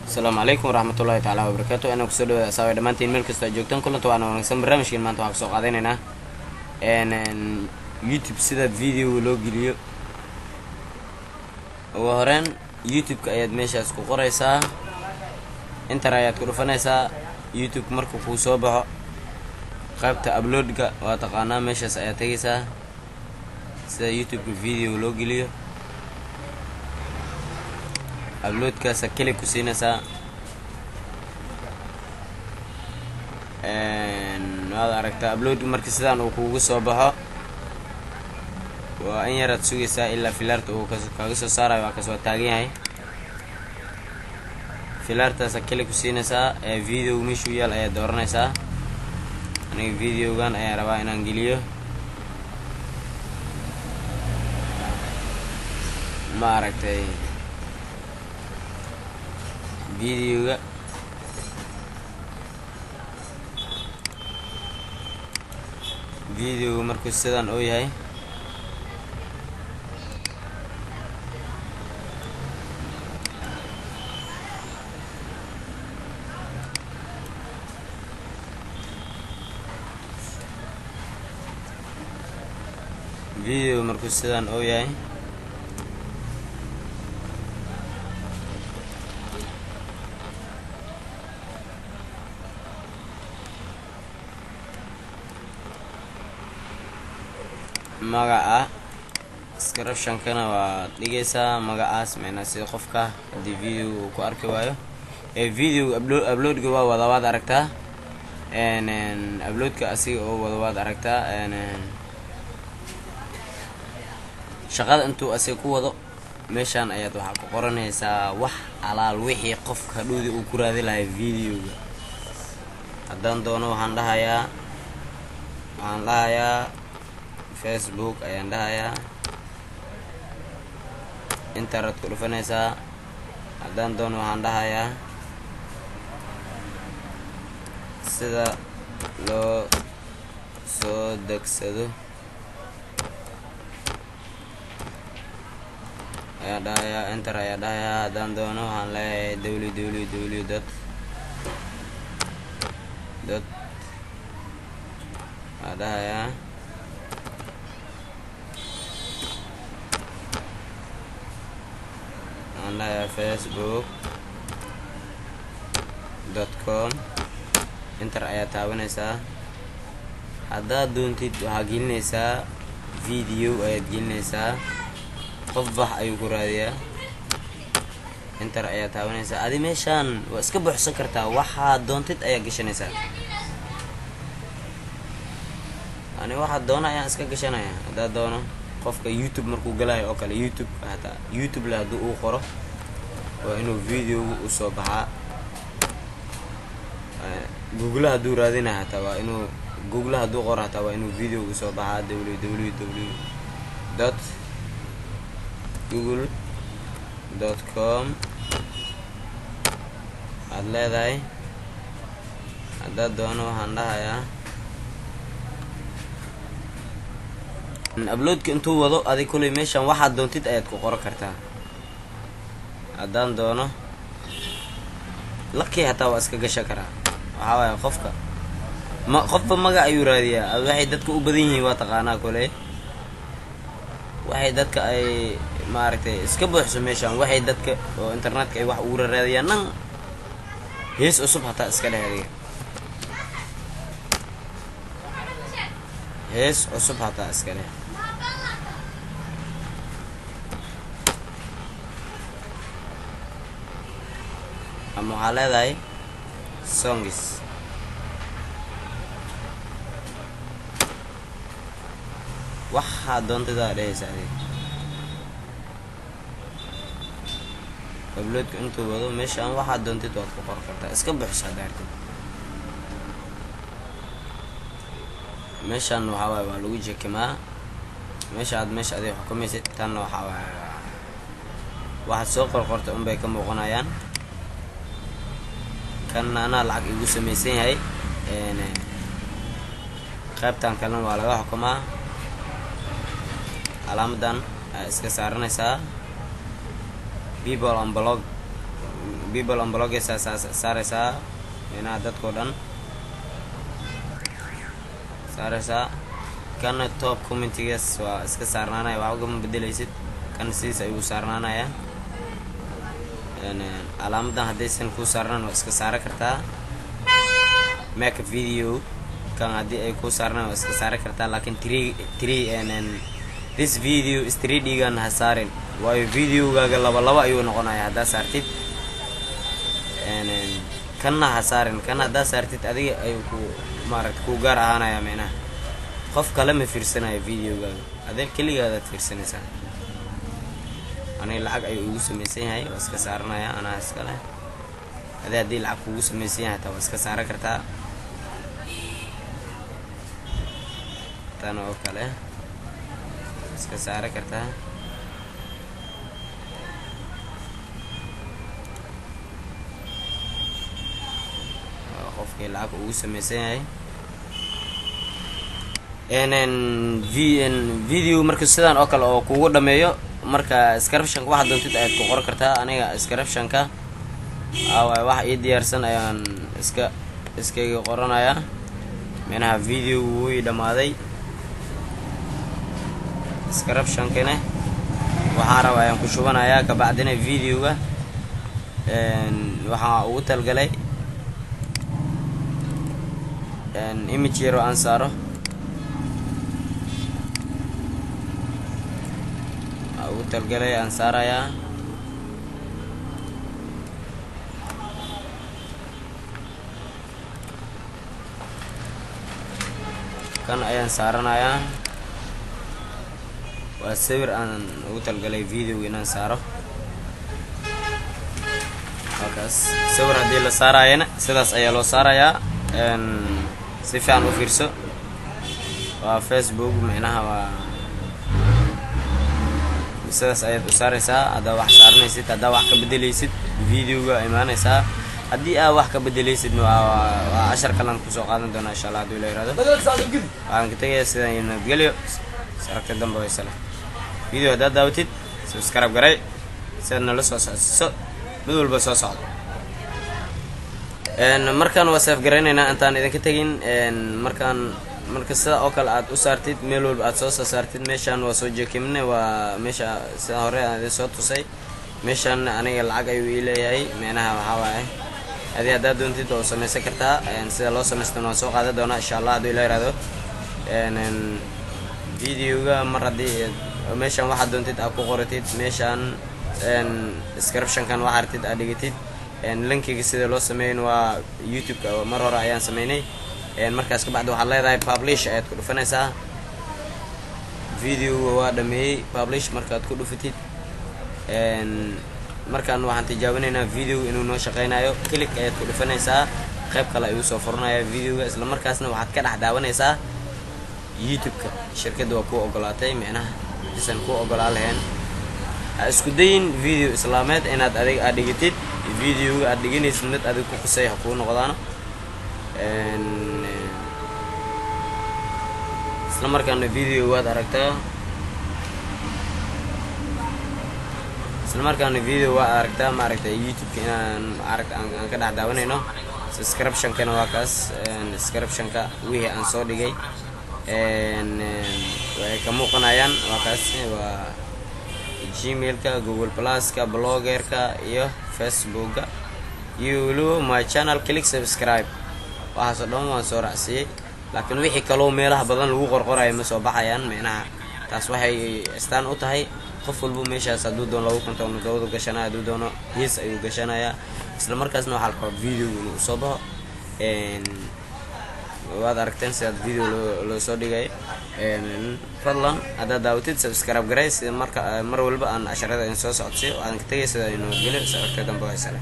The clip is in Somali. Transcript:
السلام عليكم ورحمة الله تعالى وبركاته. أنا كسر أسوي دمانتين ملك استأجرتن كلهم طبعا ونقسم برنامج كمان طبعا سوق عادينا إن يوتيوب سيدا فيديو لو جريو وهران يوتيوب كأيد ماشي أسكو قريسا أنت رايات كروفنيسا يوتيوب مركو كوسوبها قابت أبلود واتقانا ماشي سأياتيسا سيدا يوتيوب فيديو لو جريو أبلود كاسكلي كوسينسا هذا أركت أبلود مركز سدان وكوجو صباحا وأن يرد سويسا إلا فيلارت وكاسو سارا وكاسو تاجي هاي فيلارت سكلي كوسينسا فيديو مشو يال أي دورنسا أنا فيديو كان أي ربع إن أنجليو ما أركت فيديو فيديو مركز سدان أوي هاي فيديو مركز سدان أوي هاي magaca description kana waa dhigaysaa magacaas macna sida qofka hadii video uu ku arki waayo video upload-ga waa wada aragtaa upload-ka asiga oo wada aragtaa shaqada intuu asiga ku wado meeshan ayaad waxa ku qoranaysaa wax alaal wixii qofka dhoodi uu ku raadi lahay video-ga haddaan doono waxaan dhahayaa Facebook ayaan dhahayaa internet ku dhufanaysaa haddaan doono waxaan dhahayaa sida loo soo degsado ayaa dhahayaa enter ayaa dhahayaa haddaan doono waxaan leeyahay www dhahayaa facebook.com enter ayaa taabanaysaa haddaad doontid waxaa gelinaysaa video ayaad gelinaysaa qof wax ayuu ku raadiyaa enter ayaa taabanaysaa adi meeshaan waa iska buuxsan kartaa waxaad doontid ayaa gashanaysaa ani waxaad doona ayaan iska gashanaya haddaad doono qofka YouTube markuu galayo oo kale YouTube la haduu uu qoro waa inuu video u soo baxaa Google haduu raadina hataa waa inuu Google haduu qoro hataa waa inuu video u soo baxaa www.google.com aad leedahay haddaad doono waxaan dhahayaa upload-ka intuu wado adi kulay meeshan waxaad doontid ayaad ku qoran kartaa haddaan doono laki hataa waa iska gashan karaa waxaa waaye qofka magac ayuu raadiyaa waxay dadka u badan yihiin waa taqaanaa kuley waxay dadka ay maaragtay iska buuxso meeshan waxay dadka oo internetka ay wax ugu raadiyaan nan hees cusub hataa iska dhehadiga hees cusub hataa iska dheh ama waxaa leedahay songs waxaa doontadaa dhehaysa adig upload-ka intuu wado meeshaan waxaa doontid waad ku qoran kartaa iska buuxsaa daartid meeshaan waxaa waaye waa lagu jekimaa meesha adiga xukumaysid tanna waxaa waaye waxaad soo qorqortay unbay ka muuqanayaan kan anaa lacag igu samaysan yahay qaybtan kalena waa laga xukumaa calaamadan iska saaranaysaa people on blog people unblock saaraysaa meena dadkoo dhan saaraysaa kana top commentigas waa iska saarnaanaya waxa uga bedelaysid kan siisa ayuu saarnaanaya calaamadan haddaysan ku saarnaan waa iska saara kartaa make a video kan haddii ay ku saarnaan waa iska saara kartaa laakiin 3 this video is 3D gan ha saarin waayo videogaaga laba ayuu noqonayaa haddaa saartid kanna ha saarin kan haddaa saartid adiga ayuu ku maaragta ku gaar ahaanaya meena qof kale ma fiirsanayo videogaaga adee kaligaada fiirsanaysaa anay lacag ay ugu sameeysan yahay waa iska saaranaya ana iska leh hadii lacag ugu sameeysan yahay taa waa iska saara kartaa tan oo kale iska saara kartaa qofkii lacag ugu sameeysan yahay video marka sidaan oo kale oo kugu dhameeyo marka description waxa doontid aad ku qoran kartaa aniga description-ka wax ii diyaarsan ayaan iskaga qoranaya meena video wuu dhamaaday description-kana waxaan rabaa ayaan ku shubanayaa ka bacdina video-ga waxa uu talgalay image yaro aan saaro talgalay aan saarayaa kan ayaan saaranayaa waa sawir aan ugu talgalay video inaan saaro halkaas sawir haddii la saarayana sidaas ayaa loo saarayaa si fiican u fiirso waa Facebook macnaha waa sidaas ayaad u saaraysaa hadda wax saaranaysid hadda wax ka bedelaysid videoga imaanaysaa haddii aad wax ka bedelaysid waa 10 kalan ku soo qaadan doona insha Allah hadii la yiraahdo waxaan ka tagayaa sidaan inad galiyo sarka dambe way sala video hadda daawatid subscribe garay sidana la soo socodso mid walba soo socdo markaan waa save garaynaynaa intaan idinka tagin marka sida oo kale aad u saartid meel walba aad soo saartid meeshan waa soo jeekimne waa meesha sida hore aan idin soo tusay meeshan aniga lacag ayuu ii leeyahay meenaha waxa waaye hadii aad doontid oo sameeysan kartaa sida loo sameesto waan soo qaadan doonaa insha Allah hadii la yiraahdo videoga mar hadii meeshan waxa doontid aad ku qoratid meeshan description-kan waxa artid aad dhigtid linkiga sida loo sameeyo waa YouTube-ka mar hore ayaan sameeynay markaas ka bacdi waxaad leedahay publish ayaad ku dhufanaysaa video waa dhameeyay publish markaad ku dhufatid markaan waxaan tijaabinaynaa video inuu noo shaqeynayo click ayaad ku dhufanaysaa qayb kale ayuu soo furanayaa videoga isla markaasna waxaad ka dhex daawanaysaa YouTube-ka shirkadda waa ku ogolaatay macnaha isan ku ogolaan lahayn ha isku dayin video islaameed inaad adiga aad dhigtid videoga aad dhiganaysid mid adiga ku qusay ha ku noqdaan isla markaana video waad aragtaa ma aragtay YouTube-ka inaan aan ka dhex daawanayno subscription-kana waa kaas subscription-ka wixii aan soo dhigay way ka muuqanayaan waa kaas waa Gmail-ka Google Plus-ka Blogger-ka iyo Facebook-ka iyo my channel click subscribe waxaas oo dhan waan soo raacsiiyay laakiin wixii kale oo meelaha badan lagu qorqorayo ma soo baxayaan meena taas waxay istaan u tahay qof walba meeshaas haduu doono lagu konto nabad gashanaa haduu doono hees ayuu gashanayaa isla markaasna waxa la rabo video inuu soo baxo waad aragteen sida video loo soo dhigay fadlan hadda daawatid subscribe garay sida mar walba aan casharada in soo socodsiyo aan ka tagay sida inuu geliyo sarka dambe way sala